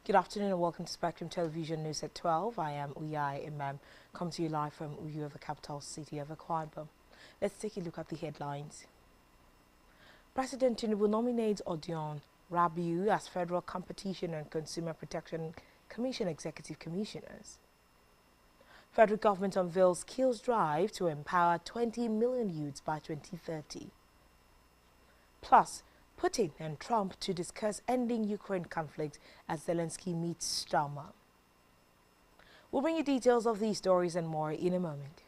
Good afternoon and welcome to Spectrum Television News at 12. I am Uyai Imam, come to you live from Uyo, the capital city of Akwa Ibom. Let's take a look at the headlines. President Tinubu nominates Odion, Rabiu as Federal Competition and Consumer Protection Commission Executive Commissioners. Federal government unveils skills drive to empower 20 million youths by 2030. Plus, Putin and Trump to discuss ending Ukraine conflict as Zelensky meets Starmer. We'll bring you details of these stories and more in a moment.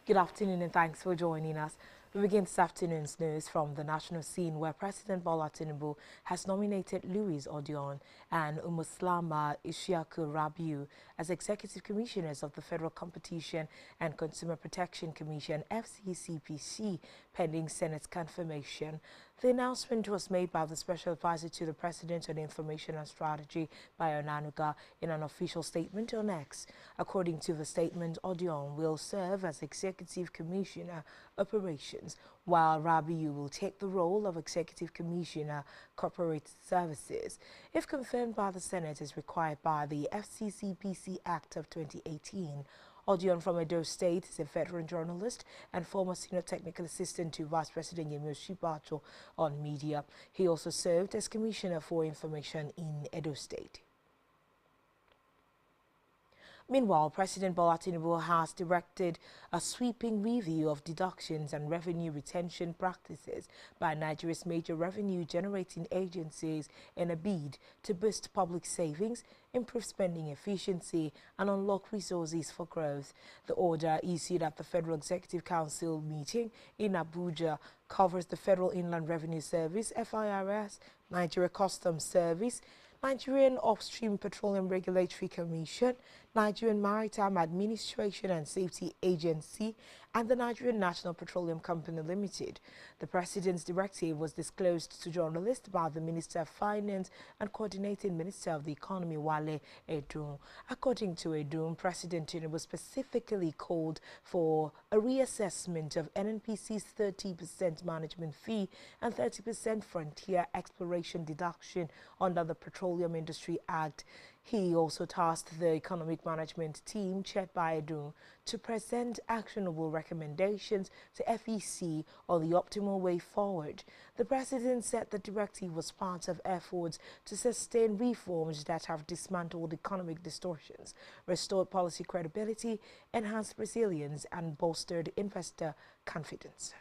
Good afternoon and thanks for joining us. We begin this afternoon's news from the national scene where President Bola Tinubu has nominated Louis Odion and Umuslama Ishiaku Rabiu as Executive Commissioners of the Federal Competition and Consumer Protection Commission (Fccpc) pending Senate's confirmation. The announcement was made by the Special Advisor to the President on Information and Strategy, Bayo Nanuga, in an official statement on X. According to the statement, Odion will serve as Executive Commissioner Operations, while Rabiu will take the role of Executive Commissioner Corporate Services. If confirmed by the Senate as required by the Fccpc Act of 2018, Odion from Edo State is a veteran journalist and former senior technical assistant to Vice President Yemi Oshibacho on media. He also served as Commissioner for Information in Edo State. Meanwhile, President Bola Tinubu has directed a sweeping review of deductions and revenue retention practices by Nigeria's major revenue-generating agencies in a bid to boost public savings, improve spending efficiency, and unlock resources for growth. The order, issued at the Federal Executive Council meeting in Abuja, covers the Federal Inland Revenue Service, FIRS, Nigeria Customs Service, Nigerian Upstream Petroleum Regulatory Commission, Nigerian Maritime Administration and Safety Agency, and the Nigerian National Petroleum Company Limited. The President's directive was disclosed to journalists by the Minister of Finance and Coordinating Minister of the Economy, Wale Edun. According to Edun, President Tinubu specifically called for a reassessment of NNPC's 30% management fee and 30% frontier exploration deduction under the Petroleum Industry Act. He also tasked the economic management team, chaired by Odion, to present actionable recommendations to FEC on the optimal way forward. The president said the directive was part of efforts to sustain reforms that have dismantled economic distortions, restored policy credibility, enhanced resilience, and bolstered investor confidence.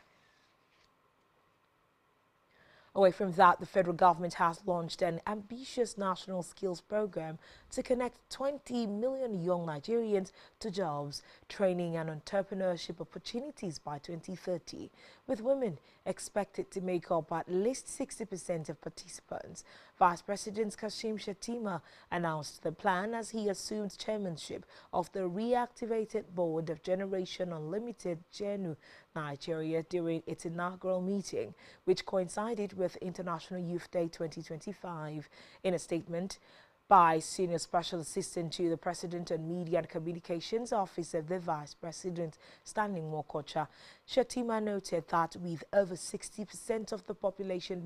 Away from that, the federal government has launched an ambitious national skills program to connect 20 million young Nigerians to jobs, training and entrepreneurship opportunities by 2030, with women expected to make up at least 60% of participants. Vice President Kashim Shettima announced the plan as he assumed chairmanship of the reactivated board of Generation Unlimited GENU Nigeria during its inaugural meeting, which coincided with International Youth Day 2025. In a statement by Senior Special Assistant to the President on Media and Communications Office of the Vice President, Stanley Mokocha, Shettima noted that with over 60% of the population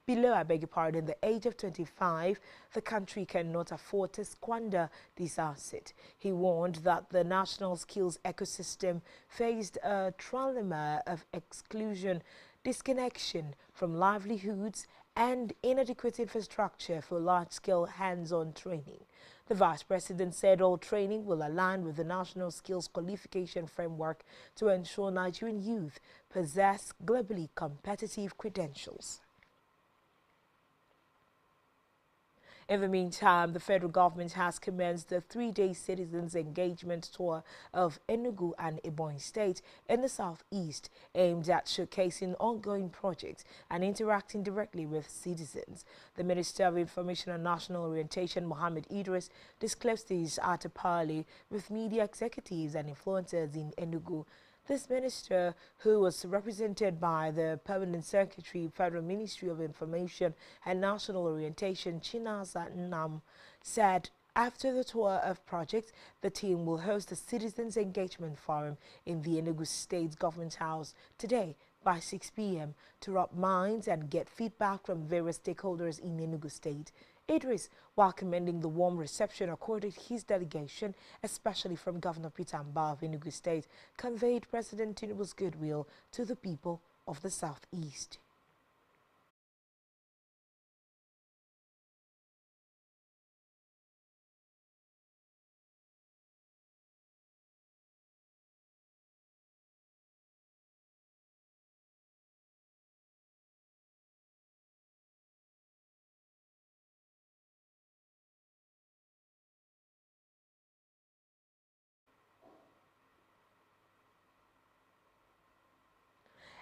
below the age of 25, the country cannot afford to squander this asset. He warned that the national skills ecosystem faced a trilemma of exclusion, disconnection from livelihoods, and inadequate infrastructure for large-scale hands-on training. The Vice President said all training will align with the National Skills Qualification Framework to ensure Nigerian youth possess globally competitive credentials. In the meantime, the federal government has commenced the three-day citizens engagement tour of Enugu and Ebonyi State in the southeast, aimed at showcasing ongoing projects and interacting directly with citizens. The Minister of Information and National Orientation, Mohammed Idris, disclosed this at a parley with media executives and influencers in Enugu. This minister, who was represented by the Permanent Secretary, Federal Ministry of Information and National Orientation, Chinaza Nam, said after the tour of projects, the team will host a Citizens Engagement Forum in the Enugu State Government House today by 6 p.m. to rub minds and get feedback from various stakeholders in Enugu State. Idris, while commending the warm reception accorded his delegation, especially from Governor Peter Mbah of Enugu State, conveyed President Tinubu's goodwill to the people of the southeast.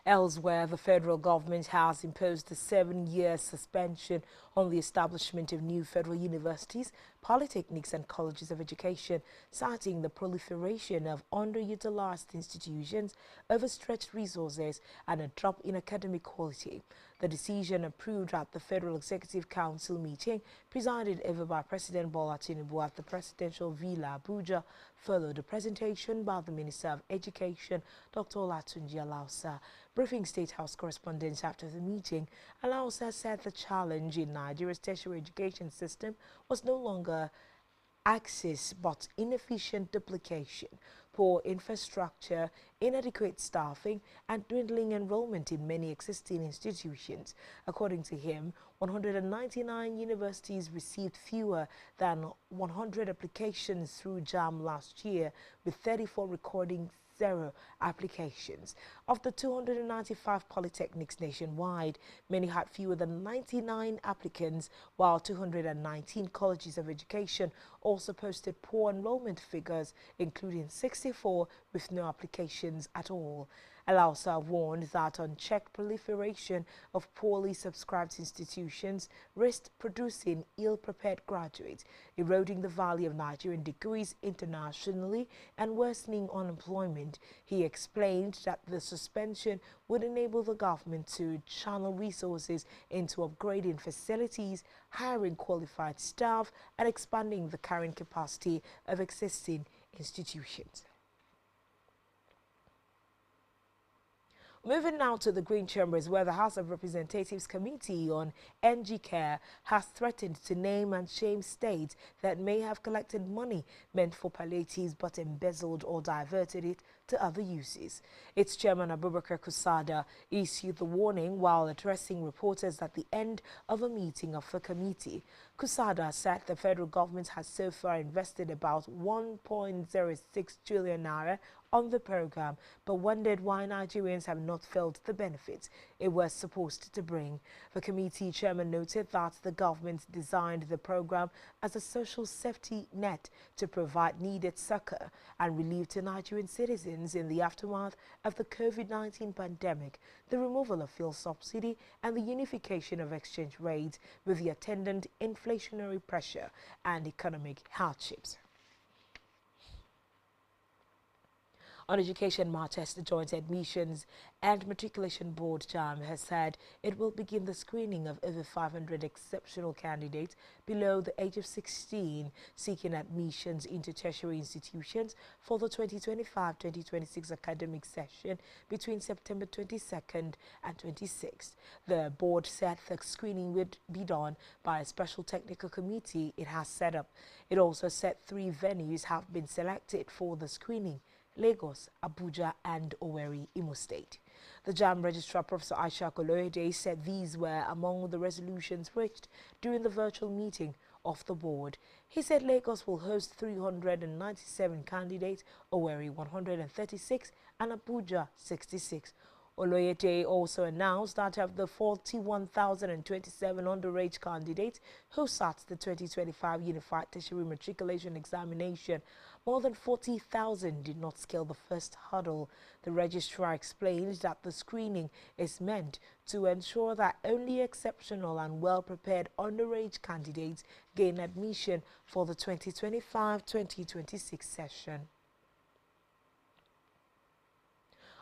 Elsewhere, the federal government has imposed a 7-year suspension on the establishment of new federal universities, polytechnics and colleges of education, citing the proliferation of underutilized institutions, overstretched resources, and a drop in academic quality. The decision, approved at the Federal Executive Council meeting presided over by President Bola Tinubu at the Presidential Villa, Abuja, followed a presentation by the Minister of Education, Dr. Olatunji Alausa. Briefing State House correspondents after the meeting, Alausa said the challenge in Nigeria's tertiary education system was no longer access but inefficient duplication, poor infrastructure, inadequate staffing, and dwindling enrollment in many existing institutions. According to him, 199 universities received fewer than 100 applications through JAM last year, with 34 recording 0 applications. Of the 295 polytechnics nationwide, many had fewer than 99 applicants, while 219 colleges of education also posted poor enrollment figures, including 64 with no applications at all. Alausa warned that unchecked proliferation of poorly subscribed institutions risked producing ill-prepared graduates, eroding the value of Nigerian degrees internationally and worsening unemployment. He explained that the suspension would enable the government to channel resources into upgrading facilities, hiring qualified staff, and expanding the carrying capacity of existing institutions. Moving now to the Green Chambers, where the House of Representatives Committee on NG Care has threatened to name and shame states that may have collected money meant for palliatives but embezzled or diverted it to other uses. Its chairman, Abubakar Kusada, issued the warning while addressing reporters at the end of a meeting of the committee. Kusada said the federal government has so far invested about 1.06 trillion naira on the program, but wondered why Nigerians have not felt the benefits it was supposed to bring. The committee chairman noted that the government designed the program as a social safety net to provide needed succor and relief to Nigerian citizens in the aftermath of the COVID-19 pandemic, the removal of fuel subsidy and the unification of exchange rates with the attendant inflationary pressure and economic hardships. On education matters, the Joint Admissions and Matriculation Board JAM has said it will begin the screening of over 500 exceptional candidates below the age of 16 seeking admissions into tertiary institutions for the 2025-2026 academic session between September 22nd and 26th. The board said the screening would be done by a special technical committee it has set up. It also said 3 venues have been selected for the screening: Lagos, Abuja and Owerri, Imo State. The JAM Registrar, Professor Aisha Koloede, said these were among the resolutions reached during the virtual meeting of the board. He said Lagos will host 397 candidates, Owerri 136 and Abuja 66. Oloyede also announced that of the 41,027 underage candidates who sat the 2025 Unified Tertiary Matriculation Examination, more than 40,000 did not scale the first hurdle. The registrar explained that the screening is meant to ensure that only exceptional and well-prepared underage candidates gain admission for the 2025-2026 session.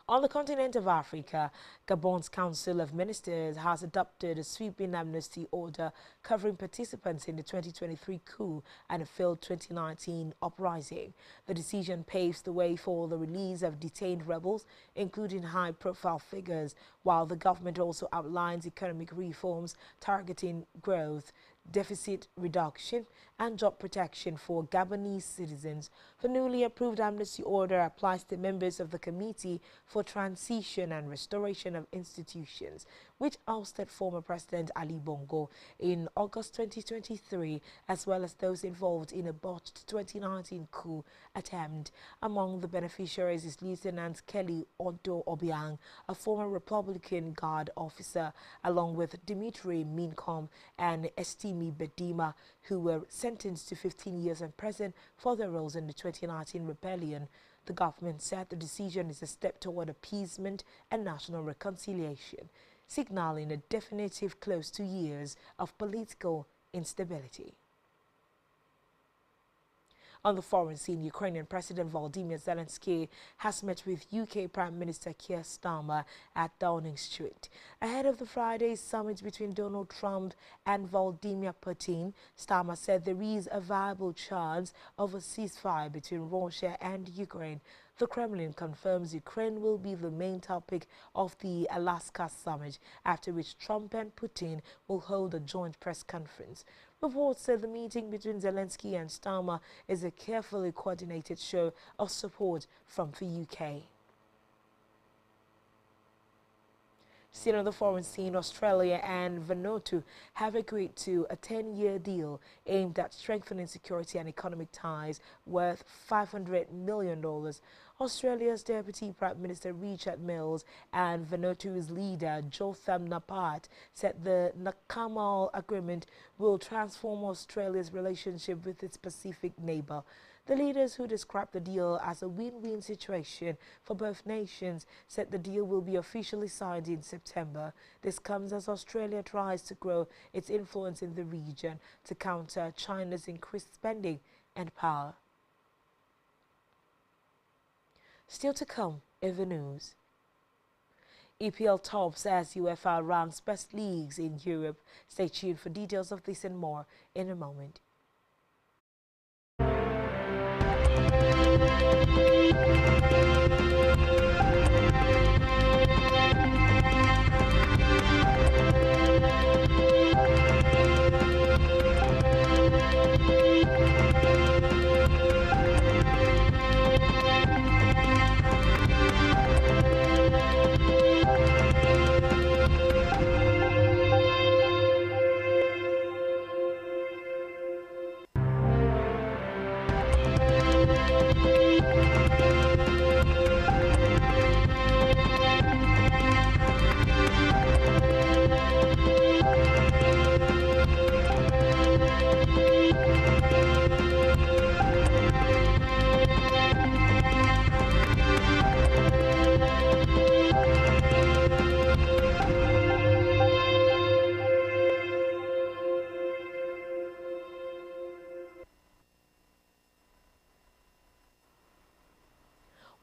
On the continent of Africa, Gabon's Council of Ministers has adopted a sweeping amnesty order covering participants in the 2023 coup and a failed 2019 uprising. The decision paves the way for the release of detained rebels, including high-profile figures, while the government also outlines economic reforms targeting growth, deficit reduction and job protection for Gabonese citizens. The newly approved amnesty order applies to members of the Committee for Transition and Restoration of Institutions, which ousted former President Ali Bongo in August 2023, as well as those involved in a botched 2019 coup attempt. Among the beneficiaries is Lieutenant Kelly Odo Obiang, a former Republican Guard officer, along with Dimitri Mincom and Estimi Bedima, who were sentenced to 15 years in prison for their roles in the 2019 rebellion. The government said the decision is a step toward appeasement and national reconciliation, signaling a definitive close to years of political instability. On the foreign scene, Ukrainian President Volodymyr Zelensky has met with UK Prime Minister Keir Starmer at Downing Street. Ahead of the Friday's summit between Donald Trump and Vladimir Putin, Starmer said there is a viable chance of a ceasefire between Russia and Ukraine. The Kremlin confirms Ukraine will be the main topic of the Alaska summit, after which Trump and Putin will hold a joint press conference. Reports say the meeting between Zelensky and Starmer is a carefully coordinated show of support from the UK. Still on the foreign scene, Australia and Vanuatu have agreed to a 10-year deal aimed at strengthening security and economic ties worth $500 million. Australia's Deputy Prime Minister Richard Mills and Vanuatu's leader Jotham Napat said the Nakamal Agreement will transform Australia's relationship with its Pacific neighbour. The leaders, who described the deal as a win-win situation for both nations, said the deal will be officially signed in September. This comes as Australia tries to grow its influence in the region to counter China's increased spending and power. Still to come in the news. EPL tops as UEFA ranks best leagues in Europe. Stay tuned for details of this and more in a moment.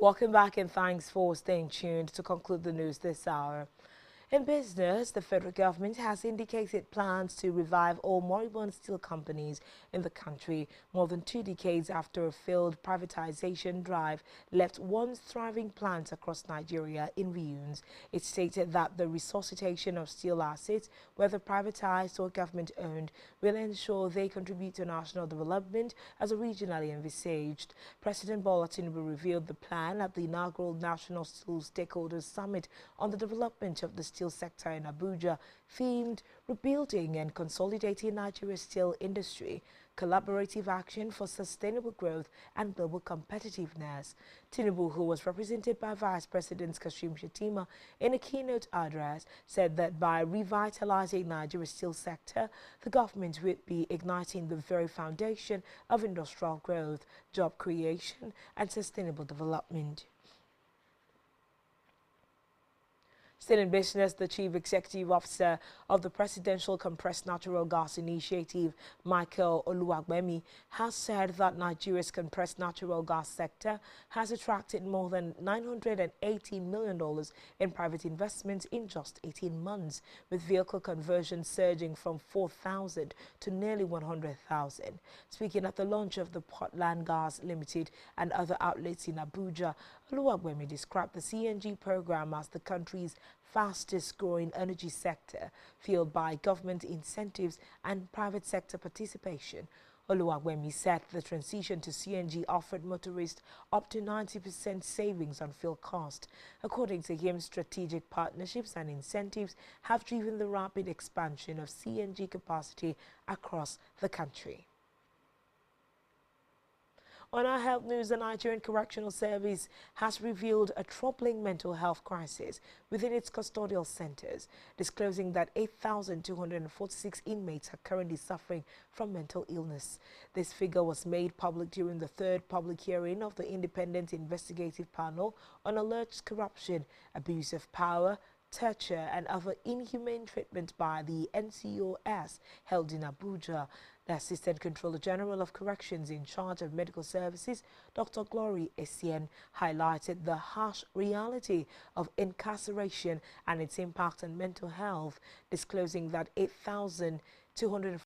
Welcome back and thanks for staying tuned. To conclude the news this hour. In business, the federal government has indicated plans to revive all moribund steel companies in the country more than 2 decades after a failed privatization drive left once thriving plants across Nigeria in ruins. It stated that the resuscitation of steel assets, whether privatized or government-owned, will ensure they contribute to national development as originally envisaged. President Bola Tinubu revealed the plan at the inaugural National Steel Stakeholders Summit on the development of the steel sector in Abuja, themed Rebuilding and Consolidating Nigeria's Steel Industry, Collaborative Action for Sustainable Growth and Global Competitiveness. Tinubu, who was represented by Vice President Fccpc in a keynote address, said that by revitalizing Nigeria's steel sector, the government would be igniting the very foundation of industrial growth, job creation and sustainable development. Still in business, the Chief Executive Officer of the Presidential Compressed Natural Gas Initiative, Michael Oluwagbemi, has said that Nigeria's compressed natural gas sector has attracted more than $980 million in private investments in just 18 months, with vehicle conversion surging from 4,000 to nearly 100,000. Speaking at the launch of the Portland Gas Limited and other outlets in Abuja, Oluwagbemi described the CNG program as the country's fastest growing energy sector, fueled by government incentives and private sector participation. Oluwagbemi said the transition to CNG offered motorists up to 90% savings on fuel cost. According to him, strategic partnerships and incentives have driven the rapid expansion of CNG capacity across the country. On our health news, the Nigerian Correctional Service has revealed a troubling mental health crisis within its custodial centers, disclosing that 8,246 inmates are currently suffering from mental illness. This figure was made public during the third public hearing of the Independent Investigative Panel on alleged corruption, abuse of power, torture and other inhumane treatment by the NCOS held in Abuja. The Assistant Controller General of Corrections in charge of medical services, Dr. Glory Essien, highlighted the harsh reality of incarceration and its impact on mental health, disclosing that 8,246